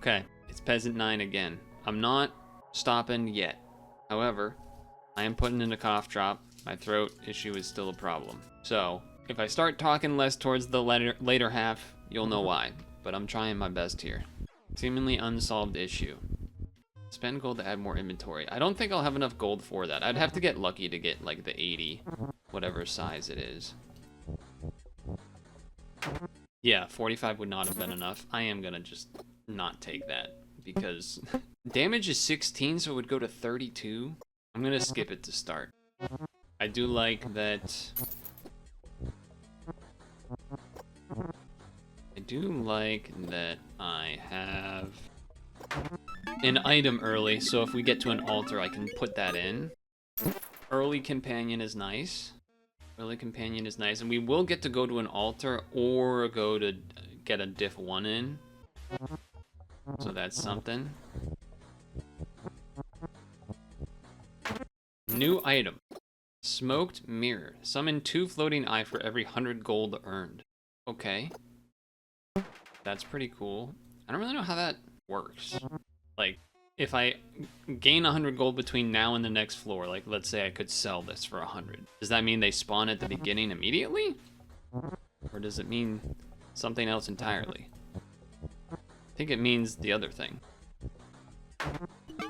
Okay, it's Peasant 9 again. I'm not stopping yet. However, I am putting in a cough drop. My throat issue is still a problem. So, if I start talking less towards the later half, you'll know why. But I'm trying my best here. Seemingly unsolved issue. Spend gold to add more inventory. I don't think I'll have enough gold for that. I'd have to get lucky to get like the 80, whatever size it is. Yeah, 45 would not have been enough. I am gonna just not take that because damage is 16, so it would go to 32. I'm gonna skip it to start. I do like that. I have an item early, so if we get to an altar, I can put that in. Early companion is nice. Early companion is nice, and we will get to go to an altar or go to get a diff 1 in. So that's something. New item. Smoked mirror. Summon 2 floating eye for every 100 gold earned. Okay. That's pretty cool. I don't really know how that works. Like, if I gain 100 gold between now and the next floor, like let's say I could sell this for 100. Does that mean they spawn at the beginning immediately? Or does it mean something else entirely? I think it means the other thing. I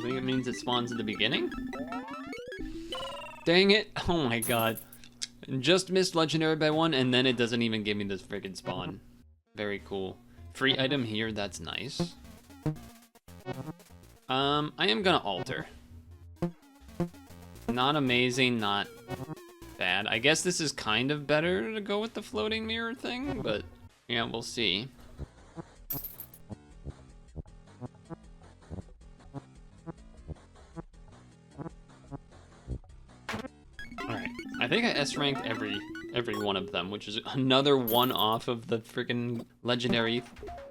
think it means it spawns at the beginning? Dang it. Oh my god. Just missed legendary by 1 and then it doesn't even give me this friggin' spawn. Very cool. Free item here, that's nice. I am gonna alter. Not amazing, not bad. I guess this is kind of better to go with the floating mirror thing, but yeah, we'll see. Alright, I think I S-ranked every one of them, which is another one off of the freaking legendary.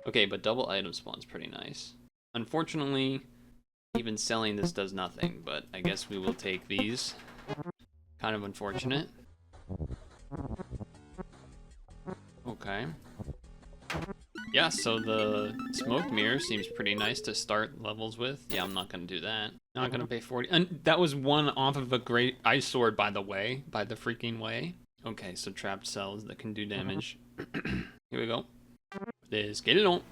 Okay, but double item spawn's pretty nice. Unfortunately, even selling this does nothing, but I guess we will take these. Kind of unfortunate. Okay. Yeah, so the smoke mirror seems pretty nice to start levels with. Yeah, I'm not gonna do that. Not gonna pay 40. And that was one off of a great ice sword, by the way. By the freaking way. Okay, so trapped cells that can do damage. Here we go. Let's get it on.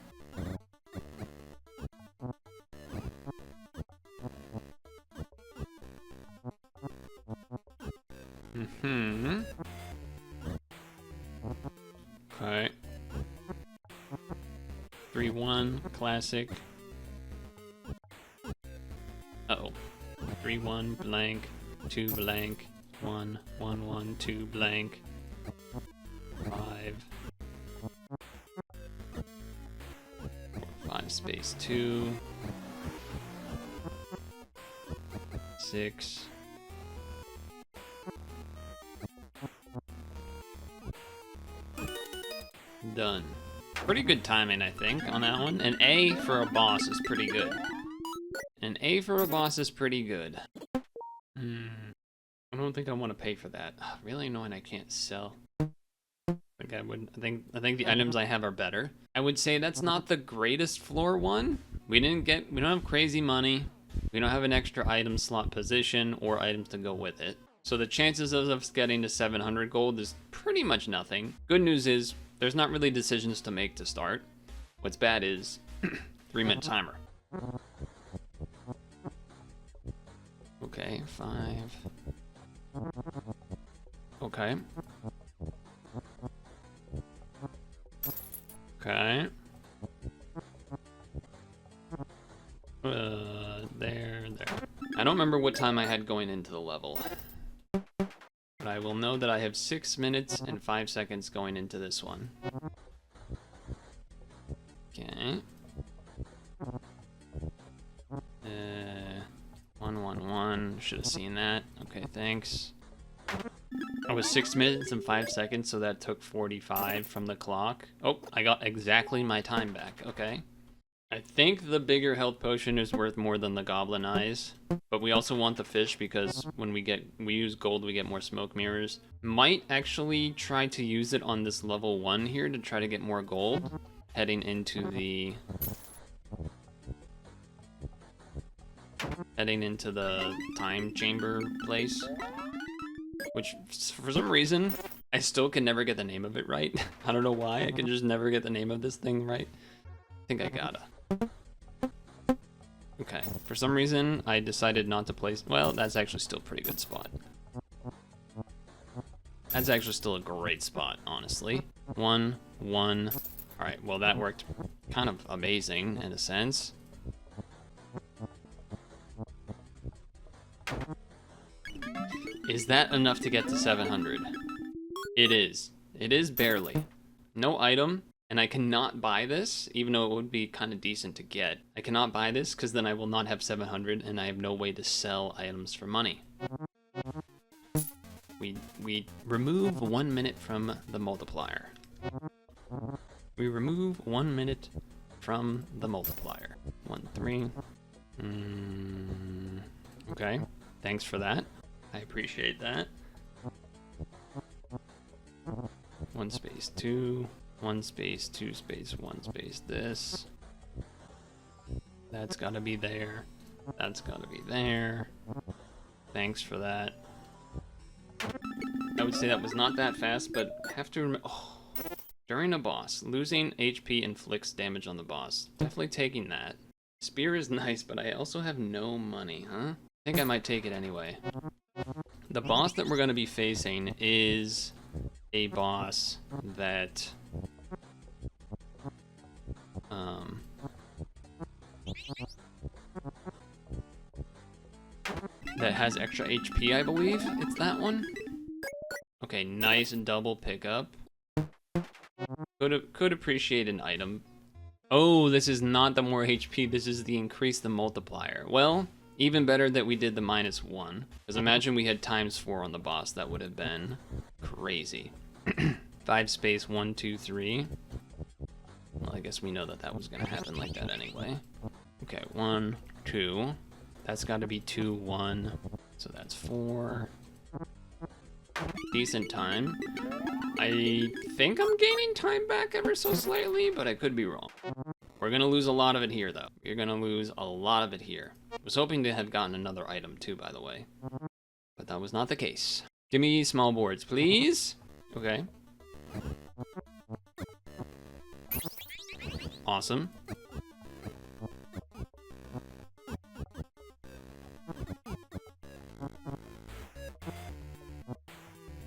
Okay. 3-1, classic. Uh-oh. 3-1, blank, 2 blank, 1, 1, 1, 2 blank, 5. 5 space 2. 6. Done. Pretty good timing, I think, on that one. An A for a boss is pretty good. An A for a boss is pretty good. I don't think I want to pay for that. Really annoying I can't sell. Like I think the items I have are better. I would say that's not the greatest floor one. We don't have crazy money. We don't have an extra item slot position or items to go with it. So the chances of us getting to 700 gold is pretty much nothing. Good news is, there's not really decisions to make to start. What's bad is 3-minute timer. Okay, 5. Okay. Okay. There. I don't remember what time I had going into the level. But I will know that I have 6 minutes and 5 seconds going into this one. Okay. 111. Should have seen that. Okay, thanks. I was 6 minutes and 5 seconds, so that took 45 from the clock. Oh, I got exactly my time back. Okay. I think the bigger health potion is worth more than the goblin eyes, but we also want the fish because when we use gold, we get more smoke mirrors. Might actually try to use it on this level 1 here to try to get more gold, heading into the heading into the time chamber place. Which, for some reason, I still can never get the name of it right. I don't know why, I can just never get the name of this thing right. I think I gotta. Okay, for some reason, I decided not to place... Well, that's actually still a pretty good spot. That's actually still a great spot, honestly. 1, 1. Alright, well that worked kind of amazing, in a sense. Is that enough to get to 700? It is. It is barely. No item, and I cannot buy this, even though it would be kind of decent to get. I cannot buy this, because then I will not have 700, and I have no way to sell items for money. We remove 1 minute from the multiplier. We remove 1 minute from the multiplier. 1, 3. Okay, thanks for that. I appreciate that. 1 space 2, 1 space 2 space 1 space this. That's gotta be there. That's gotta be there. Thanks for that. I would say that was not that fast, but I have to remember. Oh, during a boss, losing HP inflicts damage on the boss. Definitely taking that. Spear is nice, but I also have no money, huh? I think I might take it anyway. The boss that we're going to be facing is a boss that that has extra HP, I believe. It's that one. Okay, nice double pickup. Could appreciate an item. Oh, this is not the more HP, this is the increase the multiplier. Well, even better that we did the -1. Because imagine we had ×4 on the boss, that would have been crazy. 5 space 1, 2, 3. Well, I guess we know that that was gonna happen like that anyway. Okay, 1, 2. That's gotta be 2, 1. So that's 4. Decent time. I think I'm gaining time back ever so slightly, but I could be wrong. We're gonna lose a lot of it here, though. You're gonna lose a lot of it here. I was hoping to have gotten another item, too, by the way. But that was not the case. Give me small boards, please. Okay. Awesome.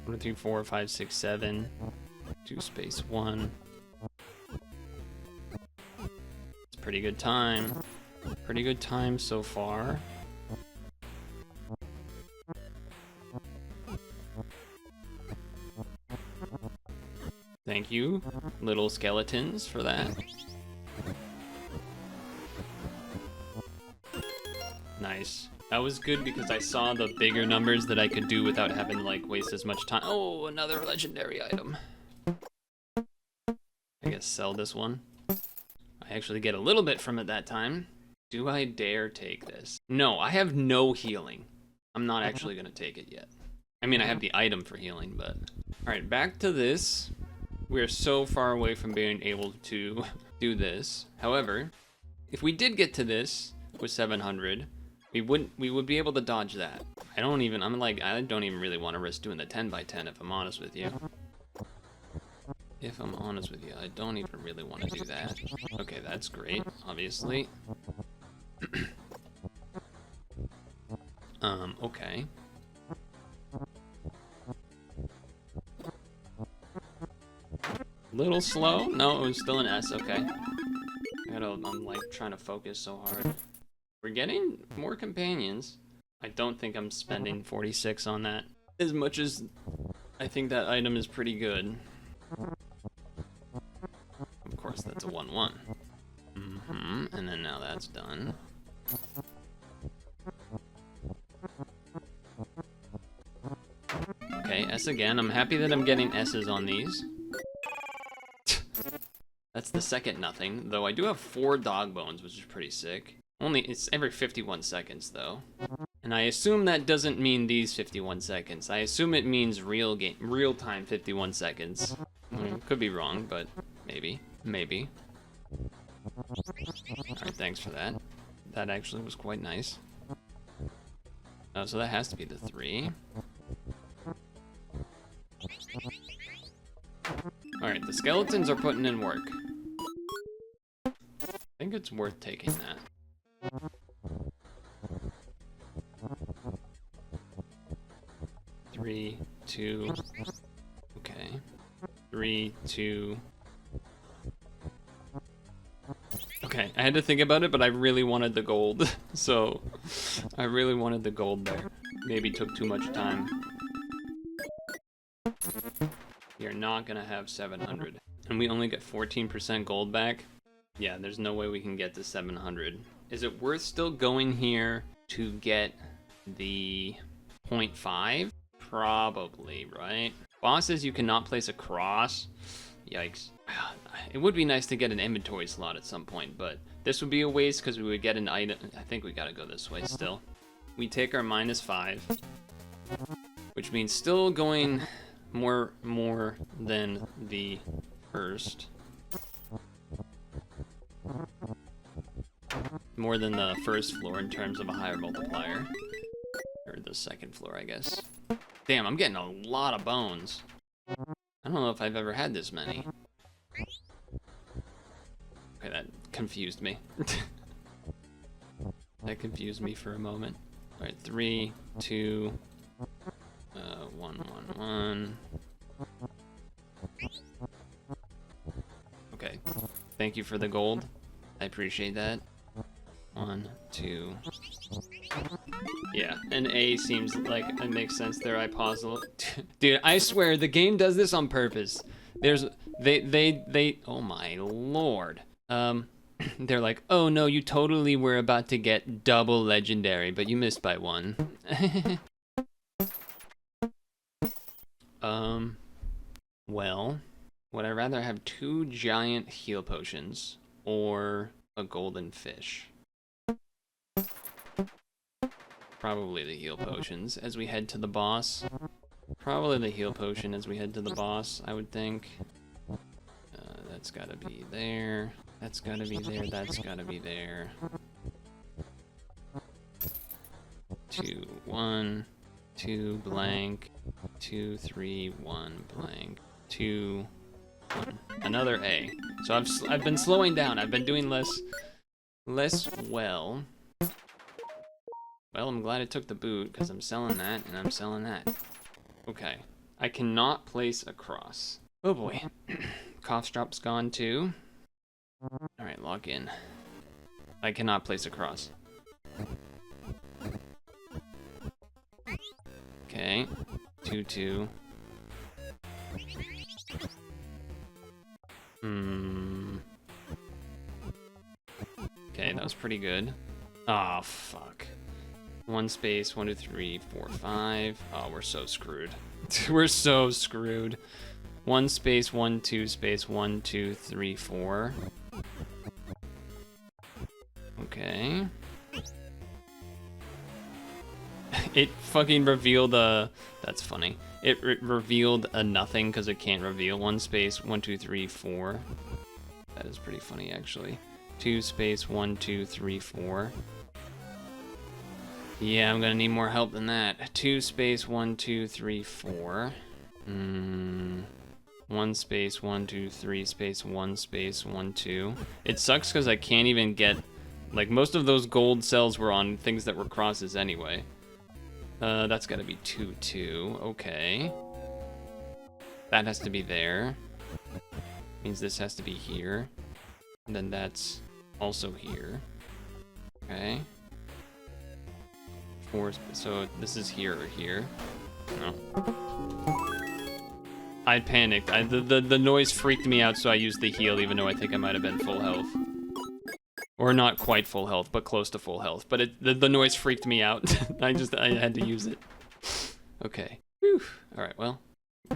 1, 2, 3, 4, 5, 6, 7. 2 space 1. It's pretty good time. Pretty good time so far. Thank you, little skeletons, for that. Nice. That was good because I saw the bigger numbers that I could do without having to, like, waste as much time. Oh, another legendary item. I guess sell this one. I actually get a little bit from it that time. Do I dare take this? No, I have no healing. I'm not actually gonna take it yet. I mean, I have the item for healing, but... Alright, back to this. We're so far away from being able to do this. However, if we did get to this with 700, we would be able to dodge that. I don't even really want to risk doing the 10 by 10 if I'm honest with you. If I'm honest with you, I don't even really want to do that. Okay, that's great, obviously. Okay. Little slow? No, it was still an S, okay. I'm like trying to focus so hard. We're getting more companions. I don't think I'm spending 46 on that. As much as I think that item is pretty good. Of course, that's a 1-1. And then now that's done. Okay, S again. I'm happy that I'm getting S's on these. That's the second nothing, though I do have 4 dog bones, which is pretty sick. It's every 51 seconds, though. And I assume that doesn't mean these 51 seconds. I assume it means real-time 51 seconds. Could be wrong, but maybe. Maybe. Alright, thanks for that. That actually was quite nice. Oh, so that has to be the 3. Alright, the skeletons are putting in work. I think it's worth taking that. Three, 2. Okay. 3, 2. Okay, I had to think about it, but I really wanted the gold. So, I really wanted the gold there. Maybe took too much time. You're not gonna have 700. And we only get 14% gold back? Yeah, there's no way we can get to 700. Is it worth still going here to get the 0.5? Probably, right? Boss says you cannot place a cross. Yikes. It would be nice to get an inventory slot at some point, but this would be a waste because we would get an item. I think we gotta go this way still. We take our -5, which means still going more than the first. More than the first floor in terms of a higher multiplier. Or the second floor, I guess. Damn, I'm getting a lot of bones. I don't know if I've ever had this many. Okay, that confused me. That confused me for a moment. Alright, 3, 2, 1, 1, 1. Okay, thank you for the gold. I appreciate that. 1, 2. Yeah, an A seems like it makes sense there. I pause a little. Dude, I swear the game does this on purpose. They oh my lord. They're like, oh no, you totally were about to get double legendary, but you missed by 1. Well, would I rather have 2 giant heal potions or a golden fish? Probably the heal potions as we head to the boss. Probably the heal potion as we head to the boss, I would think. That's gotta be there. That's gotta be there. That's gotta be there. 2, 1, 2, blank. 2, 3, 1, blank. 2, 1. Another A. So I've been slowing down. I've been doing less well. Well, I'm glad I took the boot, because I'm selling that, and I'm selling that. Okay. I cannot place a cross. Oh boy. Cough drop's gone too. Alright, log in. I cannot place a cross. Okay. 2, 2. Okay, that was pretty good. Oh, fuck. 1 space, 1, 2, 3, 4, 5. Oh, we're so screwed. We're so screwed. 1 space, 1, 2 space, 1, 2, 3, 4. Okay. It fucking revealed a... That's funny. It revealed a nothing because it can't reveal. 1 space, 1, 2, 3, 4. That is pretty funny, actually. 2 space, 1, 2, 3, 4. Yeah, I'm gonna need more help than that. 2 space, 1, 2, 3, 4. 1 space, 1, 2, 3 space, 1 space, 1, 2. It sucks because I can't even get... Like, most of those gold cells were on things that were crosses anyway. That's gotta be 2, 2. Okay. That has to be there. Means this has to be here. And then that's also here. Okay. 4, so this is here or here. No. I panicked. The noise freaked me out, so I used the heal, even though I think I might have been full health. Or not quite full health, but close to full health. But the noise freaked me out. I had to use it. Okay. Whew. Alright, well.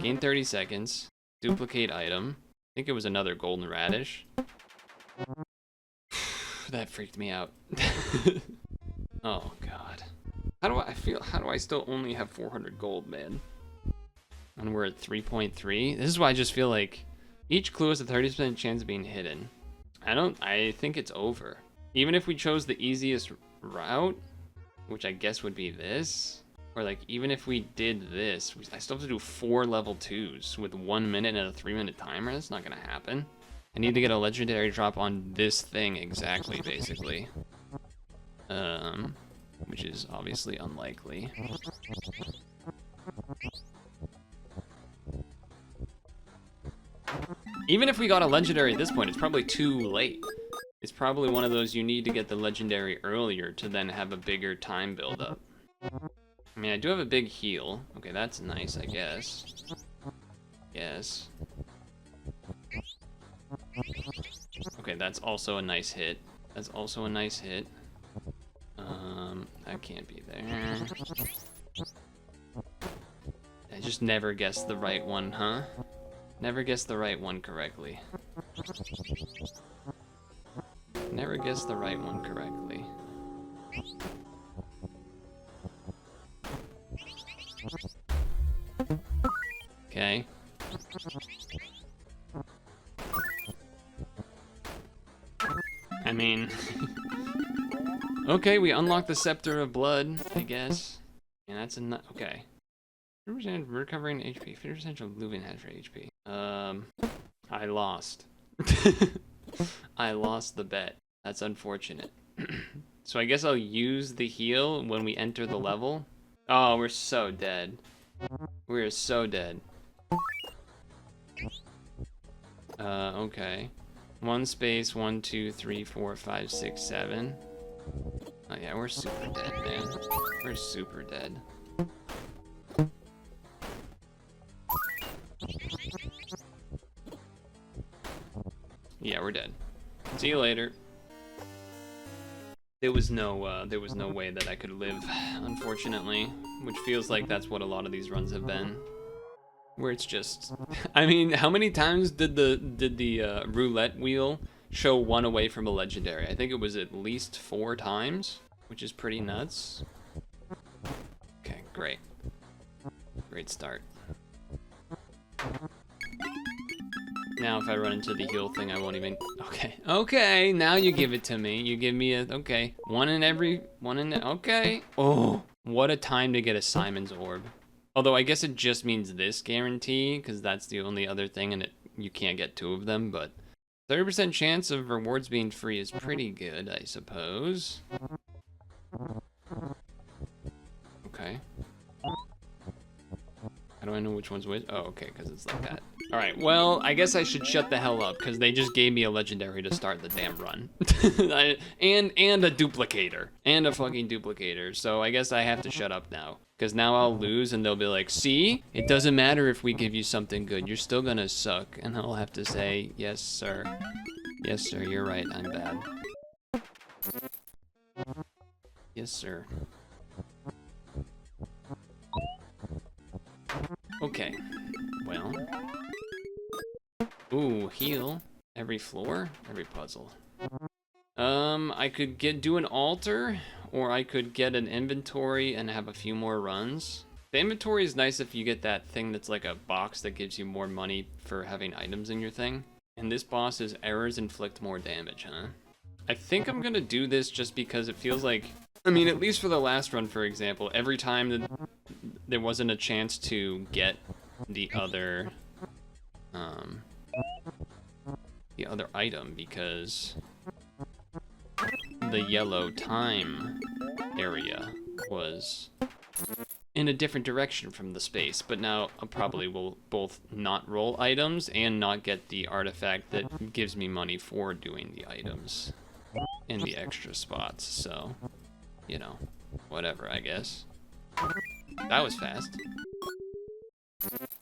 Gain 30 seconds. Duplicate item. I think it was another golden radish. That freaked me out. Oh, God. How do I still only have 400 gold, man? And we're at 3.3. This is why I just feel like each clue has a 30% chance of being hidden. I think it's over. Even if we chose the easiest route, which I guess would be this. Or like, even if we did this, I still have to do 4 level 2s with 1 minute and a 3-minute timer. That's not gonna happen. I need to get a legendary drop on this thing exactly, basically. Which is obviously unlikely. Even if we got a legendary at this point, it's probably too late. It's probably one of those you need to get the legendary earlier to then have a bigger time build-up. I mean, I do have a big heal. Okay, that's nice, I guess. Yes. Okay, that's also a nice hit. That's also a nice hit. That can't be there. I just never guessed the right one, huh? Never guessed the right one correctly. Never guessed the right one correctly. Okay. I mean... okay, we unlocked the Scepter of Blood, I guess. And that's enough. Okay. 50% recovering HP. 50% of losing extra HP. I lost. I lost the bet. That's unfortunate. So I guess I'll use the heal when we enter the level. Oh, we're so dead. We're so dead. Okay. 1 space, 1, 2, 3, 4, 5, 6, 7. Oh yeah, we're super dead, man. We're super dead. Yeah, we're dead. See you later. There was no way that I could live, unfortunately, which feels like that's what a lot of these runs have been, where it's just. I mean, how many times did the roulette wheel show one away from a legendary? I think it was at least 4 times, which is pretty nuts. Okay, great. Great start. Now if I run into the heal thing, I won't even... Okay, now you give it to me. You give me a... Okay, one in... Okay. Oh, what a time to get a Simon's Orb. Although I guess it just means this guarantee, because that's the only other thing, and you can't get 2 of them, but... 30% chance of rewards being free is pretty good, I suppose. Okay. How do I know which one's which? Oh, okay, because it's like that. All right, well, I guess I should shut the hell up, because they just gave me a legendary to start the damn run. and a duplicator. And a fucking duplicator, so I guess I have to shut up now. Because now I'll lose, and they'll be like, see? It doesn't matter if we give you something good, you're still gonna suck. And I'll have to say, yes, sir. Yes, sir, you're right, I'm bad. Yes, sir. Okay, well. Ooh, heal. Every floor? Every puzzle. I could do an altar, or I could get an inventory and have a few more runs. The inventory is nice if you get that thing that's like a box that gives you more money for having items in your thing. And this boss is errors inflict more damage, huh? I think I'm gonna do this just because it feels like, I mean, at least for the last run, for example, every time that there wasn't a chance to get the other item because the yellow time area was in a different direction from the space, but now I probably will both not roll items and not get the artifact that gives me money for doing the items in the extra spots, so, you know, whatever, I guess. That was fast.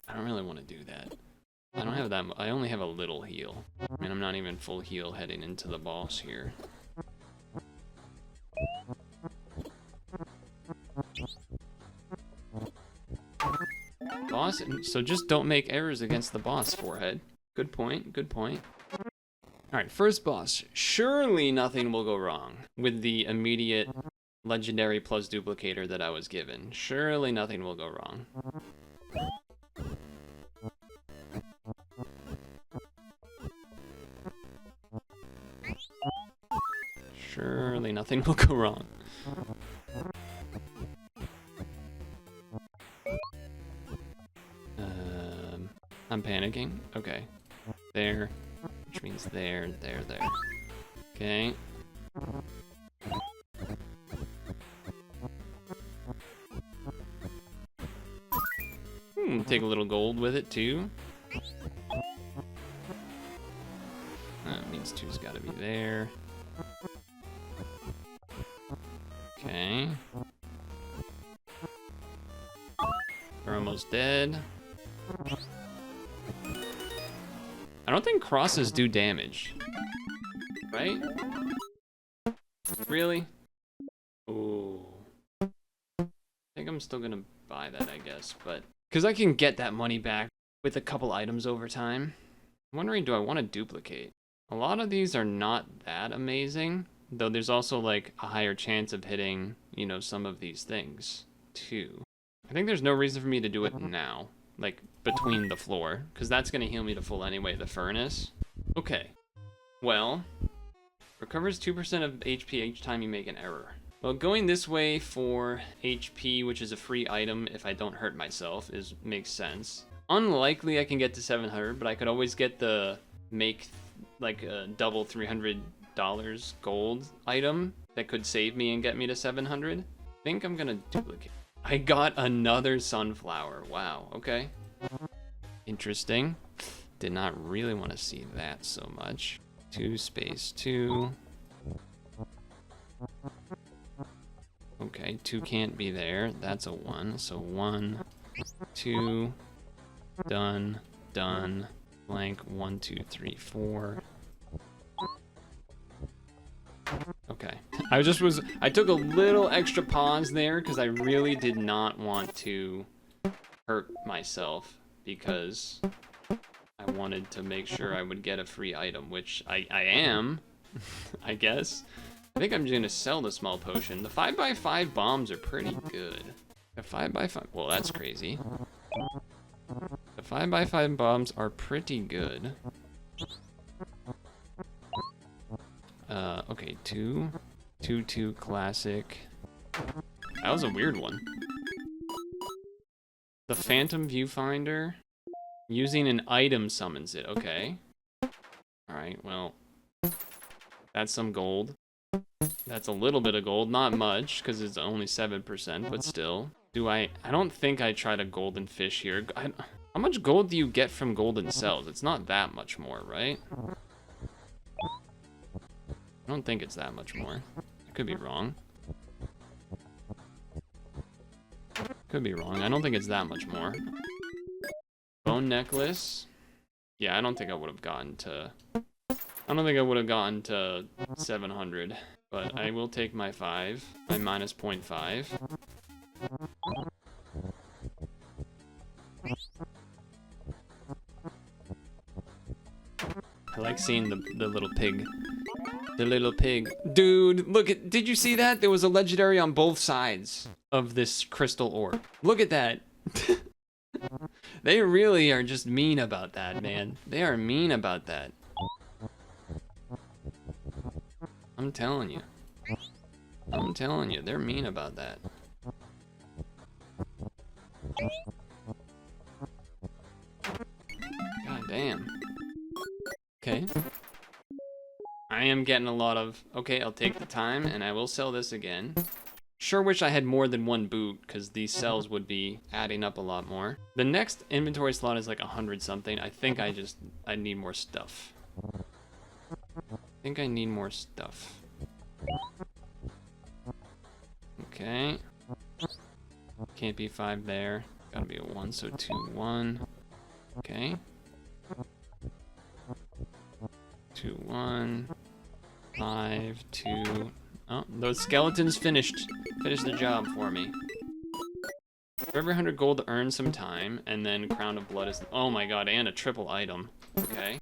I don't really want to do that. I don't have that. I only have a little heal. I mean, I'm not even full heal heading into the boss here. Boss, so just don't make errors against the boss, Forehead. Good point, good point. Alright, first boss. Surely nothing will go wrong with the immediate legendary plus duplicator that I was given. Surely nothing will go wrong. Surely nothing will go wrong. I'm panicking. Okay. There. Which means there, there, there. Okay. Take a little gold with it too. That means two's gotta be there. Okay. We're almost dead. I don't think crosses do damage. Right? Really? Ooh. I think I'm still gonna buy that, I guess, but... Because I can get that money back with a couple items over time. I'm wondering, do I want to duplicate? A lot of these are not that amazing, though there's also like a higher chance of hitting, you know, some of these things too. I think there's no reason for me to do it now, like between the floor, because that's going to heal me to full anyway, the furnace. Okay, well, recovers 2% of HP each time you make an error. Well, going this way for HP, which is a free item if I don't hurt myself, makes sense. Unlikely I can get to 700, but I could always get the make like a double $300 gold item that could save me and get me to 700. I think I'm gonna duplicate. I got another sunflower. Wow, okay. Interesting. Did not really want to see that so much. 2 space 2. Okay, 2 can't be there. That's a 1. So 1, 2, done, done, blank, 1, 2, 3, 4. Okay. I took a little extra pause there because I really did not want to hurt myself because I wanted to make sure I would get a free item, which I am, I guess. I think I'm just gonna sell the small potion. The 5x5 bombs are pretty good. The 5x5, well, that's crazy. The 5x5 bombs are pretty good. Okay, 2, 2, 2 classic. That was a weird one. The Phantom Viewfinder, using an item summons it. Okay. All right, well, that's some gold. That's a little bit of gold, not much, because it's only 7%, but still. I don't think I tried a golden fish here. How much gold do you get from golden cells? It's not that much more, right? I don't think it's that much more. I could be wrong. Could be wrong. I don't think it's that much more. Bone necklace. Yeah, I don't think I would have gotten to... I don't think I would have gotten to 700, but I will take my 5, my minus 0.5. I like seeing the little pig. The little pig. Dude, look at, did you see that? There was a legendary on both sides of this crystal orb. Look at that. They really are just mean about that, man. They are mean about that. I'm telling you. I'm telling you, they're mean about that. God damn. Okay. I am getting a lot of... Okay, I'll take the time, and I will sell this again. Sure wish I had more than one boot, because these cells would be adding up a lot more. The next inventory slot is like 100 something. I think I need more stuff. I think I need more stuff. Okay. Can't be 5 there. Gotta be a 1, so 2, 1. Okay. 2, 1. 5, 2. Oh, those skeletons finished the job for me. For every 100 gold to earn some time, and then Crown of Blood is... Oh my god, and a triple item. Okay.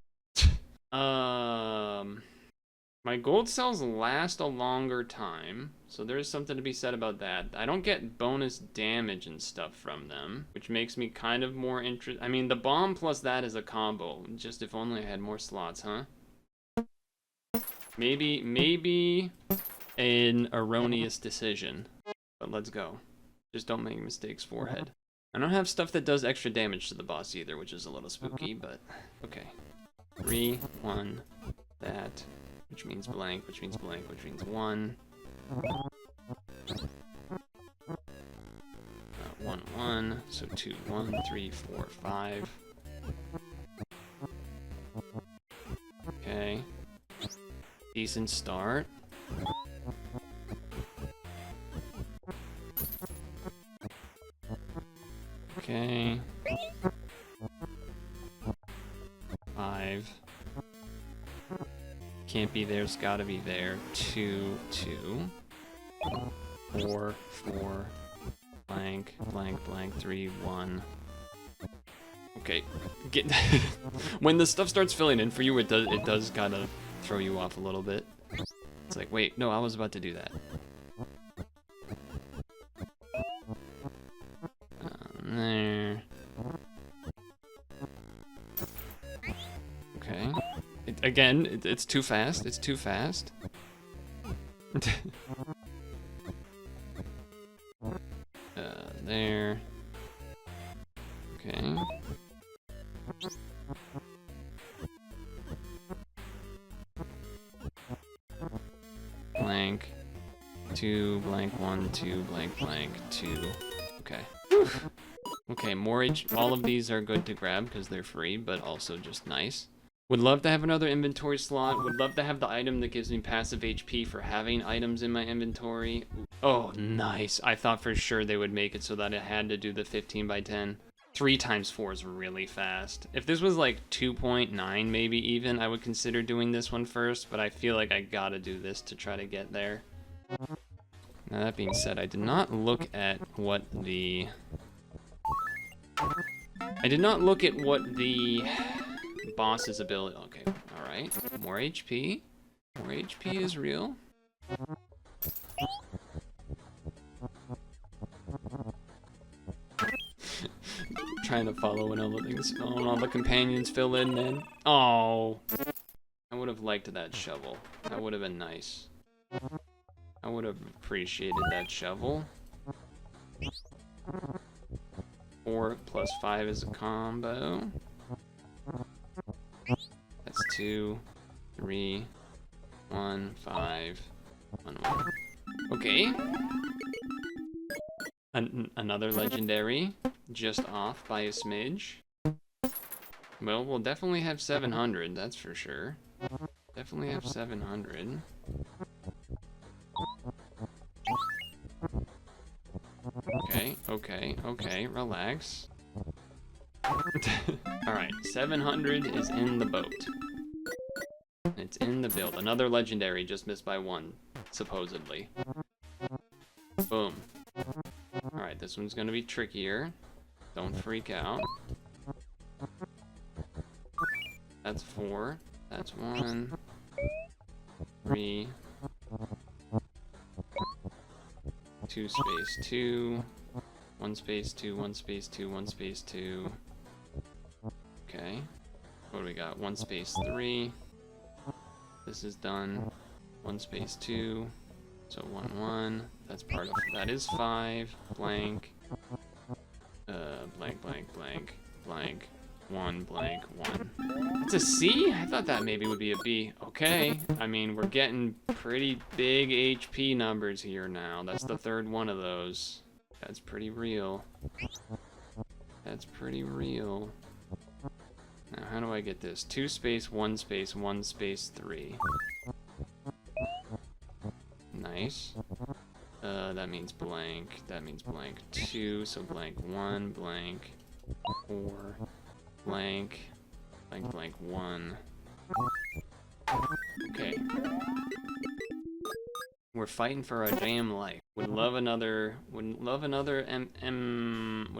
My gold cells last a longer time, so there's something to be said about that. I don't get bonus damage and stuff from them, which makes me kind of more interested. I mean, the bomb plus that is a combo. Just if only I had more slots, huh? Maybe an erroneous decision. But let's go. Just don't make mistakes, forehead. I don't have stuff that does extra damage to the boss either, which is a little spooky, but okay. 3, 1, that, which means blank, which means blank, which means 1. 1, 1, so 2, 1, 3, 4, 5. Okay. Decent start. Okay. 5. Can't be there, it's gotta be there. 2, 2. 4, 4. Blank, blank, blank, 3, 1. Okay. Get when the stuff starts filling in for you, it does kind of throw you off a little bit. It's like, wait, no, I was about to do that. There. Okay. It's too fast. It's too fast. There. Okay. Blank. 2, blank, 1, 2, blank, blank, 2. Okay. Okay, all of these are good to grab because they're free, but also just nice. Would love to have another inventory slot. Would love to have the item that gives me passive HP for having items in my inventory. Oh, nice. I thought for sure they would make it so that it had to do the 15 by 10. 3 times 4 is really fast. If this was like 2.9 maybe even, I would consider doing this one first, but I feel like I gotta do this to try to get there. Now that being said, I did not look at what the... boss's ability. Okay, alright. More HP. More HP is real. Trying to follow when all the companions fill in then. Oh. I would have liked that shovel. That would have been nice. I would have appreciated that shovel. 4 plus 5 is a combo. That's 2, 3, 1, 5, 1, 1. Okay. Another legendary, just off by a smidge. Well, we'll definitely have 700, that's for sure. Definitely have 700. Okay, relax. Alright, 700 is in the boat. It's in the build. Another legendary, just missed by 1, supposedly. Boom. Alright, this one's gonna be trickier. Don't freak out. That's 4. That's 1. 3. 2 space 2. 1 space 2, 1 space 2, 1 space 2. Okay. What do we got? 1 space 3. This is done. 1 space 2. So 1, 1. That's part of that is 5. Blank. Blank, blank, blank, blank. 1, blank, 1. It's a C? I thought that maybe would be a B. Okay. I mean, we're getting pretty big HP numbers here now. That's the 3rd one of those. That's pretty real. That's pretty real. Now, how do I get this? 2 space, 1 space, 1 space, 3. Nice. That means blank. That means blank 2. So blank 1, blank 4, blank, blank, blank 1. Okay. We're fighting for our damn life. Would love another what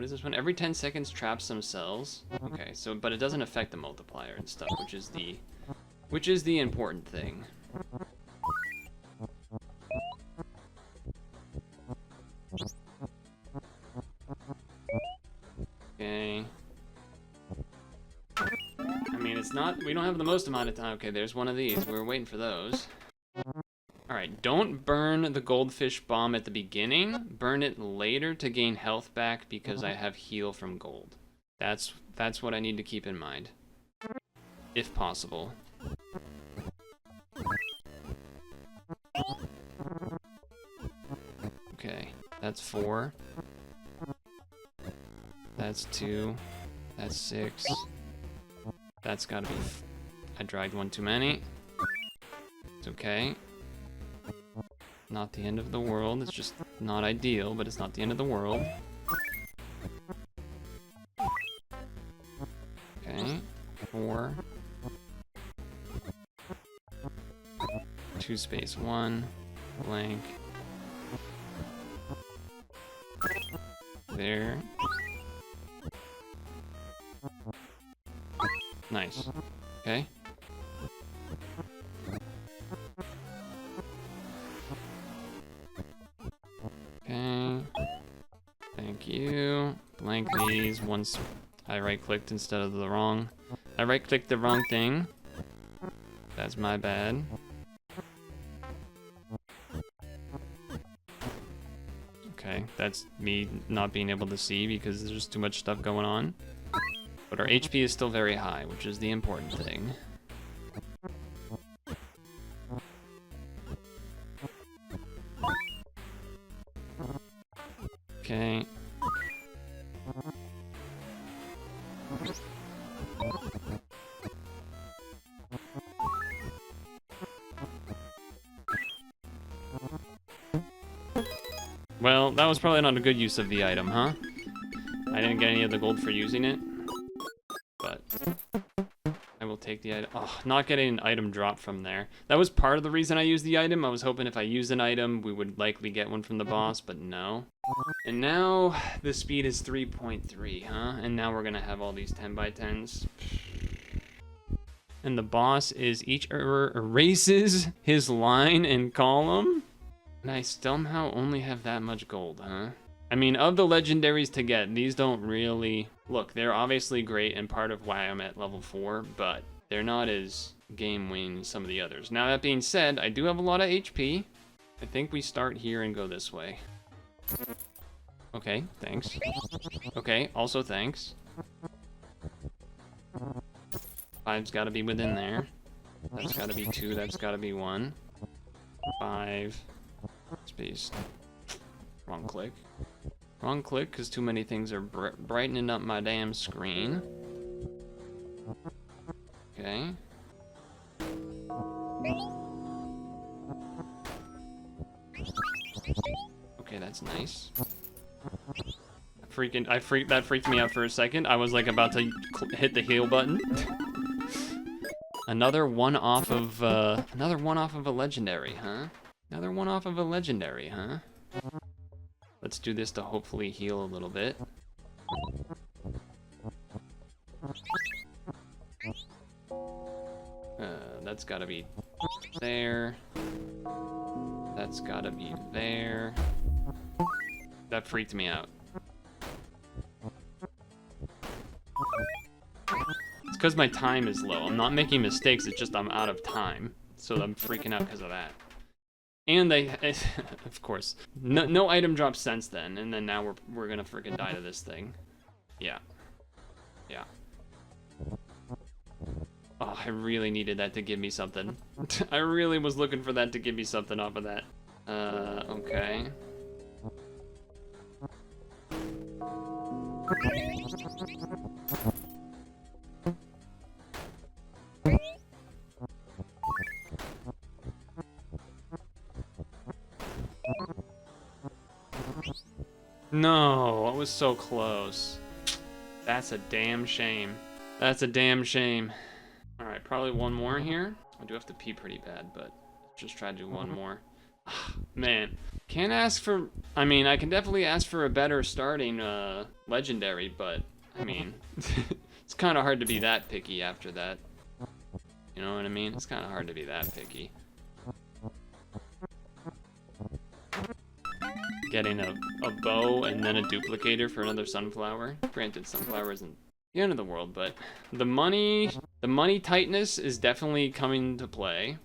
is this one? Every 10 seconds traps some cells. Okay, so but it doesn't affect the multiplier and stuff, which is the important thing. Okay. I mean, it's not, we don't have the most amount of time. Okay, there's one of these. We're waiting for those. Alright, Alright, don't burn the goldfish bomb at the beginning. Burn it later to gain health back because I have heal from gold. That's what I need to keep in mind. If possible. Okay, that's 4. That's 2. That's 6. That's gotta be... I dragged one too many. It's okay. Not the end of the world. It's just not ideal, but it's not the end of the world. Okay. 4. 2 space 1. Blank. There. Nice. Okay. Okay. Thank you. Blank these once I right-clicked instead of the wrong. I right-clicked the wrong thing. That's my bad. Okay, that's me not being able to see because there's just too much stuff going on. But our HP is still very high, which is the important thing. Okay. Well, that was probably not a good use of the item, huh? I didn't get any of the gold for using it. But I will take the item. Oh, not getting an item drop from there. That was part of the reason I used the item. I was hoping if I used an item, we would likely get one from the boss, but no. And now the speed is 3.3, huh? And now we're gonna have all these 10x10s. And the boss is each erases his line and column. And I somehow only have that much gold, huh? I mean, of the legendaries to get, these don't really... Look, they're obviously great and part of why I'm at level 4, but they're not as game-winning as some of the others. Now, that being said, I do have a lot of HP. I think we start here and go this way. Okay, thanks. Okay, also thanks. 5's gotta be within there. That's gotta be 2, that's gotta be 1. 5. Space. Wrong click. Wrong click, because too many things are brightening up my damn screen. Okay. Okay, that's nice. That freaked me out for a second. I was like about to hit the heal button. Another one off of a legendary, huh? Another one off of a legendary, huh? Let's do this to hopefully heal a little bit. That's gotta be there. That's gotta be there. That freaked me out. It's because my time is low. I'm not making mistakes, it's just I'm out of time. So I'm freaking out because of that. And of course, no item drops since then, and then now we're gonna freaking die to this thing. Yeah. Yeah. Oh, I really needed that to give me something. I really was looking for that to give me something off of that. Okay. No, I was so close. That's a damn shame. That's a damn shame. Alright, probably one more here. I do have to pee pretty bad, but just try to do one more. Man, can't ask for... I mean, I can definitely ask for a better starting legendary, but, I mean, it's kind of hard to be that picky after that. You know what I mean? It's kind of hard to be that picky. Getting a bow and then a duplicator for another sunflower. Granted, sunflower isn't the end of the world, but the money tightness is definitely coming to play.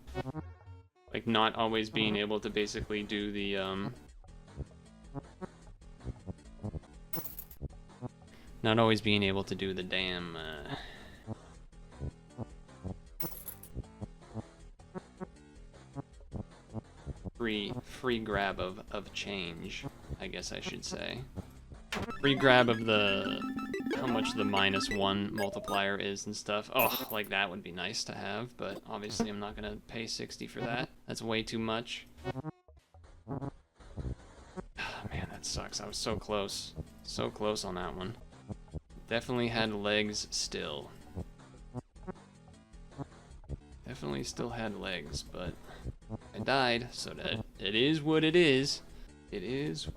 Like, not always being able to basically do the, not always being able to do the damn, free grab of change, I guess I should say. Free grab of the, how much the -1 multiplier is and stuff. Oh, like that would be nice to have, but obviously I'm not gonna pay 60 for that. That's way too much. Oh, man, that sucks. I was so close. So close on that one. Definitely had legs still. Definitely still had legs, but I died, so that it is what it is. It is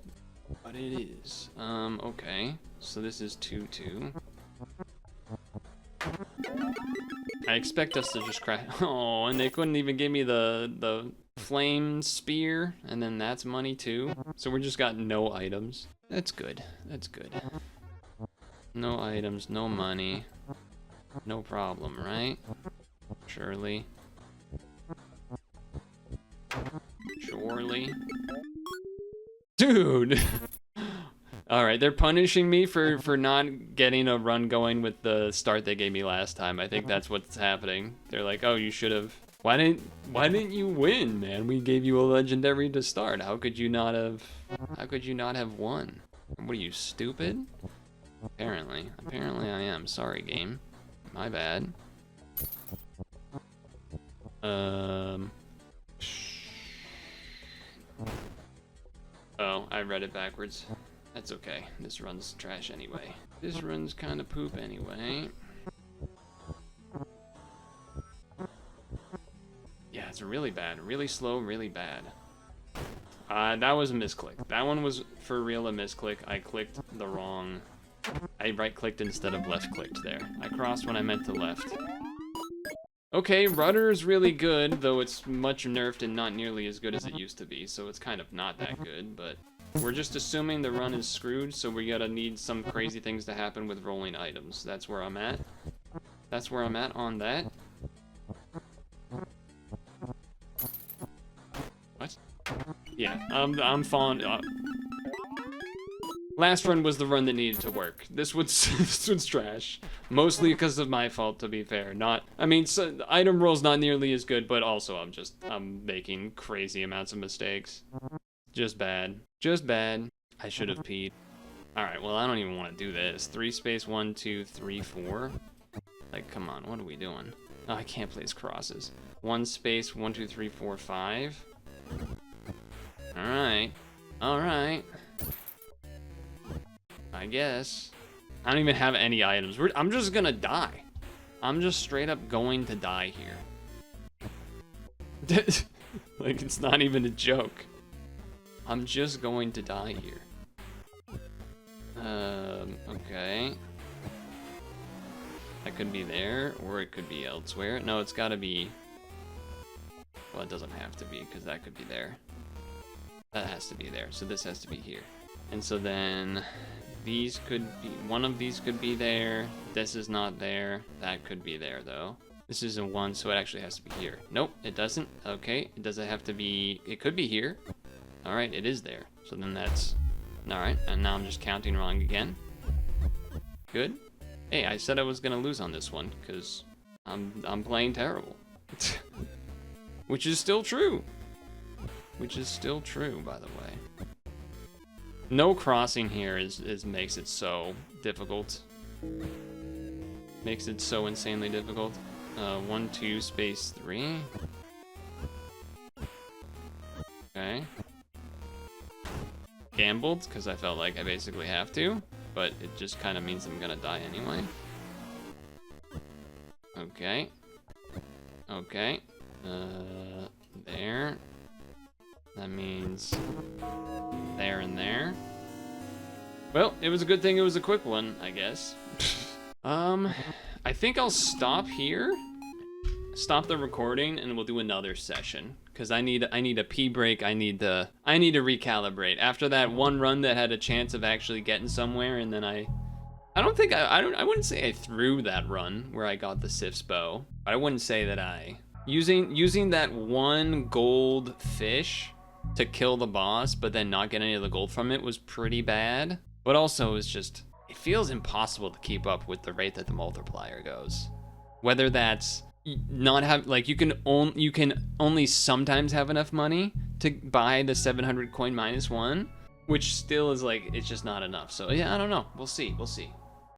what it is. Okay. So this is 2-2. I expect us to just crash. Oh, and they couldn't even give me the flame spear, and then that's money too. So we just got no items. That's good. That's good. No items, no money. No problem, right? Surely. Surely. Dude! Alright, they're punishing me for not getting a run going with the start they gave me last time. I think that's what's happening. They're like, oh, you should have... Why didn't you win, man? We gave you a legendary to start. How could you not have won? What are you, stupid? Apparently I am. Sorry, game. My bad. Oh, I read it backwards. That's okay. This run's trash anyway. This run's kind of poop anyway. Yeah, it's really bad. Really slow, really bad. That was a misclick. That one was for real a misclick. I clicked the wrong... I right-clicked instead of left-clicked there. I crossed when I meant to left. Okay, rudder is really good, though it's much nerfed and not nearly as good as it used to be, so it's kind of not that good, but... We're just assuming the run is screwed, so we gotta need some crazy things to happen with rolling items. That's where I'm at. That's where I'm at on that. What? Yeah, I'm falling... Last run was the run that needed to work. This one's trash. Mostly because of my fault, to be fair. Not, I mean, so, the item roll's not nearly as good, but also I'm making crazy amounts of mistakes. Just bad. Just bad. I should have peed. Alright, well, I don't even want to do this. 3 space 1, 2, 3, 4. Like, come on, what are we doing? Oh, I can't place crosses. 1 space 1, 2, 3, 4, 5. Alright. Alright. I guess. I don't even have any items. I'm just gonna die. I'm just straight up going to die here. Like, it's not even a joke. I'm just going to die here. Okay. That could be there, or it could be elsewhere. No, it's gotta be... Well, it doesn't have to be, because that could be there. That has to be there, so this has to be here. And so then... These could be... One of these could be there. This is not there. That could be there, though. This isn't 1, so it actually has to be here. Nope, it doesn't. Okay, it doesn't have to be... It could be here. Alright, it is there. So then that's... Alright, and now I'm just counting wrong again. Good. Hey, I said I was gonna lose on this one, because I'm playing terrible. Which is still true. Which is still true, by the way. No crossing here makes it so difficult. Makes it so insanely difficult. 1, 2, space 3. Okay. Gambled, because I felt like I basically have to, but it just kind of means I'm gonna die anyway. Okay. Okay. There. That means there and there. Well, it was a good thing it was a quick one, I guess. I think I'll stop here. Stop the recording and we'll do another session. Cause I need a pee break. I need to recalibrate. After that one run that had a chance of actually getting somewhere, and then I wouldn't say I threw that run where I got the Sif's bow. I wouldn't say that I Using that one gold fish to kill the boss, but then not get any of the gold from it was pretty bad. But also, it's just, it feels impossible to keep up with the rate that the multiplier goes. Whether that's not have, like, you can only sometimes have enough money to buy the 700 coin -1, which still is like, it's just not enough. So yeah, I don't know. We'll see.